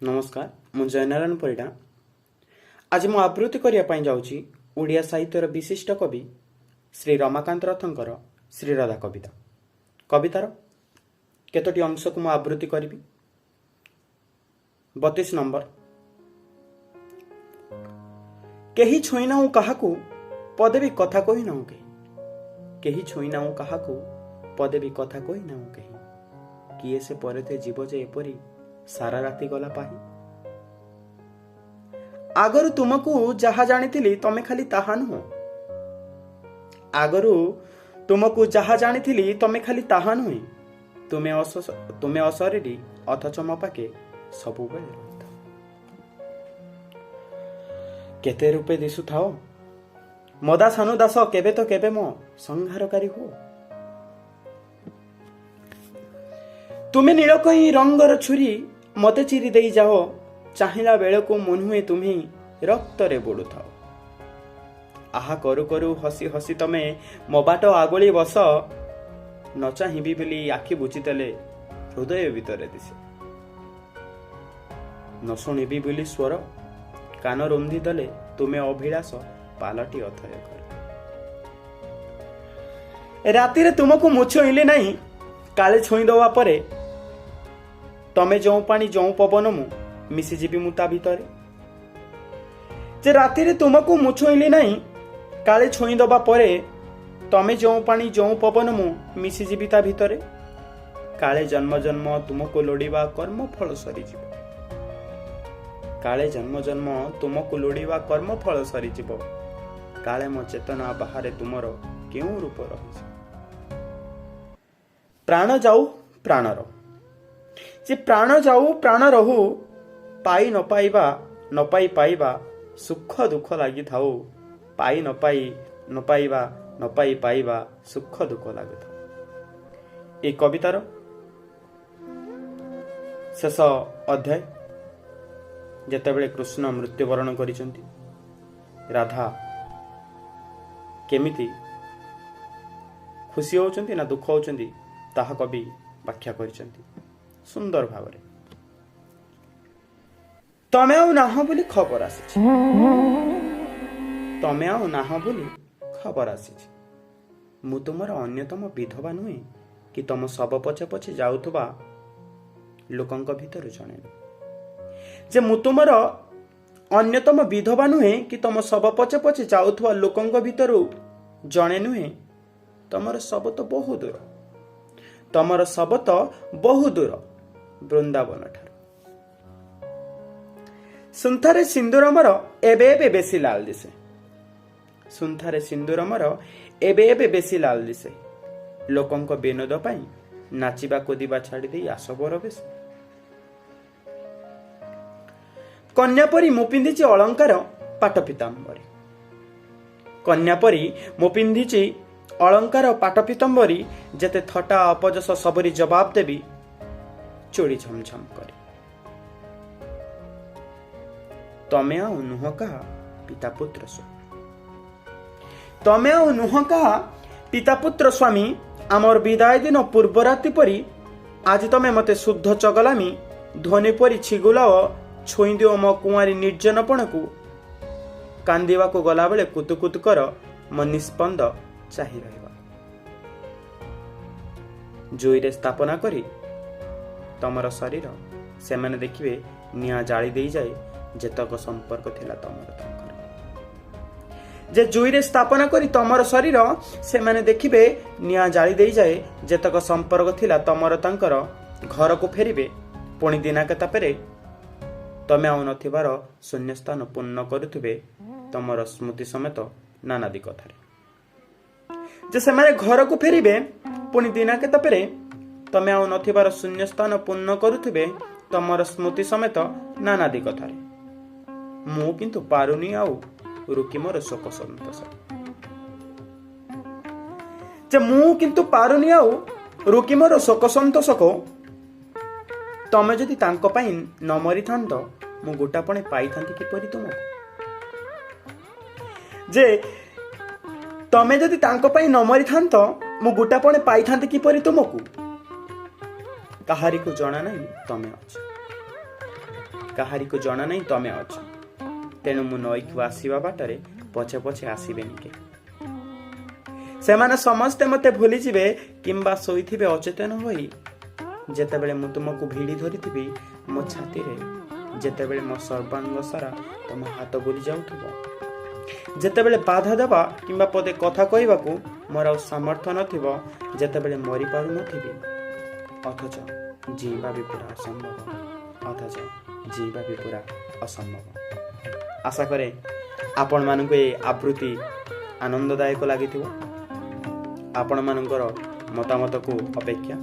नमस्कार मु जयनारायण परिडा। आज मु आवृत्ति करने जाऊँगी ओडिया साहित्यर विशिष्ट कवि श्री रमाकांत रथंकर श्रीराधा कविता। कवितार केतोटी अंश को मु आवृत्ति करी। 32 नंबर। केही छुईनाऊ काहाकू पदे भी कथा कही नाऊ केही, केही छुईनाऊ काहाकू पदे भी कथा कही नाऊ केही, किए से परते जीव जे एपरी सारा राति गला पाही। आगरु तुमको जहा जानी तमे खाली ताहा नुह, आगरु तुमको जहा जानी तमे खाली ताहा नुहे, तुमे असरीरी अथच मो पाके सबुबेले रहिथा। केते रूपे दिसु थाओ मदा सानु दास, केबे तो केबे मो संहारकारी हो। तुमे नीलकई रंगर छुरी मते चिरी देई जाओ, चाहिला बेले को मुनुहे तुम्हें रक्त रे बुड़ू थाओ। आहा करू करू हसी हसी तमे मो बाट आगोली बस, न चाहिबी बोली आखि बुझीदेले हृदय भितर दिसे। न शुणिबी बोली स्वर कान रुंधी देले तुमे अभिलाष पालटी अथय कर। राति रे तुमको मुछइले नहीं काले छुई दवा परे, तमे जो पानी जो पवन मु मिसी जीवी मु ता भितरे। जे राति रे तुमको मुछइले नहीं काले छुई दवा परे, तमे जो पानी जो पवन मु मिसी जीवी ता भितरे। काले जन्म जन्म तुमको लोड़ीबा कर्म फल सरी जीव, काले जन्म जन्म तुमको लोड़ीबा कर्म फल सरी जीव। काले मो चेतना बाहरे तुमर केउ रूप रही। प्राण जाऊ प्राणर, जे प्राण जाऊ प्राण रहू, पाई न पाइबा न पाई पाइबा सुख दुख लगी थाऊ। पाई न पाइबा न पाई पाइबा सुख दुख लगी थाऊ। ए कवितार शेष अध्याय। जेतेबेले कृष्ण मृत्युवरण करिसंती, राधा केमिति खुशी होउचंती ना दुख होउचंती ताहा कवि व्याख्या करिसंती सुंदर भावरे। तमे आउ नाह बोली खबर आसी, तमे आउ नाह बोली खबर आसी। मु तुमर अन्यतम विधवा नुहे कि तम सब पछे पछे जाउथबा लोकंक भितर जणे। जे मु तुमर अन्यतम विधवा नुहे कि तम सब पछे पछे जाउथबा लोकंक भितर जणे नुहे। तमर सब तो बहु दूर, तमर सब तो बहु दूर वृंदावन ठार। सुंथारे सिंदूरमर एबे एबे बेसी लाल दिसे, सुंथारे सिंदूरमर एबे एबे बेसी लाल दिसे। लोकंक विनोद पाई नाचिबा कोदिबा छाड़ी देई आसबर बेस। कन्या परी मु पिंधिची अलंकार पाट पीतांबरी, कन्या परी मु पिंधिची अलंकार पाट पीतांबरी। जेते थटा अपजस सबरी जवाब देवी चोरी झमझम करी। तमे आउ नुह कहा पिता पुत्र स्वामी, तमे आउ नुह कहा पिता पुत्र स्वामी। आमर विदाय दिन पूर्व राति परी आज तमे मते शुद्ध चगलामी ध्वनि परी छिगुलाओ। छुई दिओ मो कुआरी निर्जनपण को, कांदिवा को गला बेले कुतुकुत कर मो निस्पंद चाही रहबा। जोईरे स्थापना करी तमर शरीर सेमाने देखिबे निया जाली देई जाए जेतक संपर्क थिला तमर तंकर। जे जोईरे स्थापना करी तमर शरीर सेमाने देखिबे निया जाली देई जाए जेतक संपर्क थिला तमर तंकर। घर को फेरिबे पुणी दिनाके तापरे तमे आउ नथिबार शून्यस्थान पूर्ण करुथिबे तमर स्मृति समेत नानादी कथारे। जे सेमाने घर को फेरिबे पुणी दिनाके तापरे तमे आउ नथिबार शून्यस्थान पूर्ण करुथिबे तमर स्मृति समेत नानादी कथारे। मु किंतु पारुनी आउ रुकी मोर शोक संतोष, जे मु किंतु पारुनी आउ रुकी मोर शोक संतोष को। तमे जदि तांको पाई न मरी थांत मु गोटापणे पाई थांती किपरि तुमको। जे तमे जदि तांको पाई न मरी थांत मु गोटापणे पाई थांती किपरि तुमको। काहारी को जणा नहीं तमे अछि। କାହାରିକୁ ଜଣା ନାହିଁ ତମେ ଅଛ। ତେଣୁ ମୁଁ ନଈକୁ ଆସିବା ବାଟରେ ପଛେ ପଛେ ଆସିବେନି କେ। ସେମାନେ ସମସ୍ତେ ମୋତେ ଭୁଲିଯିବେ କିମ୍ବା ଶୋଇଥିବେ ଅଚେତନ ହୋଇ, ଯେତେବେଳେ ମୁଁ ତୁମକୁ ଭିଡ଼ି ଧରିଥିବି ମୋ ଛାତିରେ, ଯେତେବେଳେ ମୋ ସର୍ବାଙ୍ଗ ସାରା ତମ ହାତ ବୁଲି ଯାଉଥିବ, ଯେତେବେଳେ ବାଧା ଦେବା କିମ୍ବା ପଦେ କଥା କହିବାକୁ ମୋର ଆଉ ସାମର୍ଥ୍ୟ ନଥିବ, ଯେତେବେଳେ ମରିପାରୁନଥିବି, ଅଥଚ ଯିବା ବି ପୁରା ଅସମ୍ଭବ। ଆଶା କରେ ଆପଣମାନଙ୍କୁ ଏ ଆବୃତ୍ତି ଆନନ୍ଦଦାୟକ ଲାଗିଥିବ। ଆପଣମାନଙ୍କର ମତାମତକୁ ଅପେକ୍ଷା।